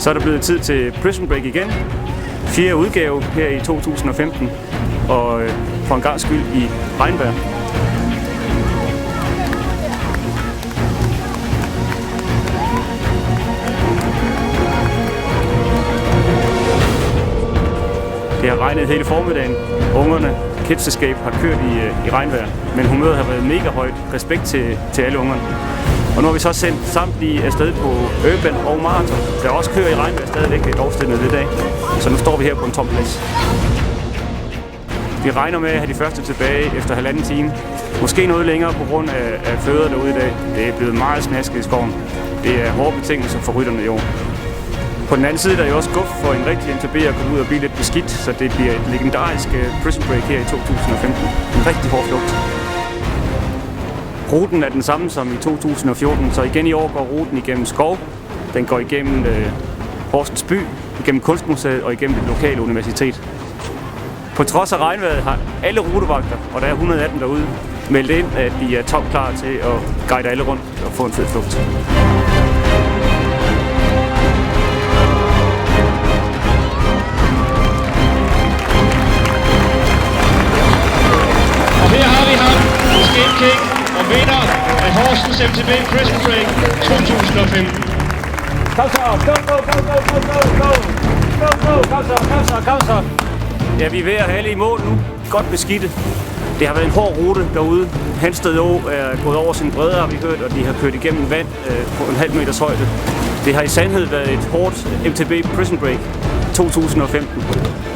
Så er der blevet tid til Prison Break igen. 4. udgave her i 2015, og for en gang skyld i regnvejr. Det har regnet hele formiddagen. Ungerne, Kids Escape, har kørt i regnvejr, men humøret har været mega højt. Respekt til alle ungerne. Og nu har vi så sendt samtlige afsted på Urban og Marathon, der også kører i regnvejr stadigvæk et årstillet i dag. Så nu står vi her på en tom plads. Vi regner med at have de første tilbage efter 1,5 time. Måske noget længere på grund af føder derude i dag. Det er blevet meget snasket i skoven. Det er hårde betingelser for rytterne i år. På den anden side der er jo også guf for en rigtig MTB at komme ud og blive lidt beskidt, så det bliver et legendarisk Prison Break her i 2015. En rigtig hård flugt. Ruten er den samme som i 2014, så igen i år går ruten igennem skov. Den går igennem Horsens by, igennem Kunstmuseet og igennem det lokale universitet. På trods af regnvejret har alle rutevagter, og der er 118 derude, meldt ind, at de er topklar til at guide alle rundt og få en fed flugt. Og her har vi ham, Skate King og vinder af Horsens MTB Prison Break 2015. Kom så, kom så. Ja, vi er ved at have alle i mål nu. Godt beskidte. Det har været en hård rute derude. Hansted Å er gået over sin bredde, har vi hørt, og de har kørt igennem vand på 0,5 meters højde. Det har i sandhed været et hårdt MTB Prison Break 2015.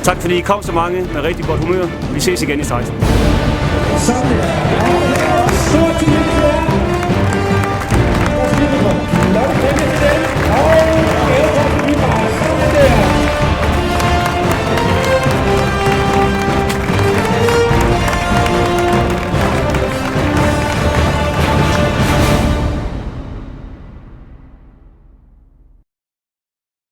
Tak fordi I kom så mange med rigtig godt humør. Vi ses igen i 16.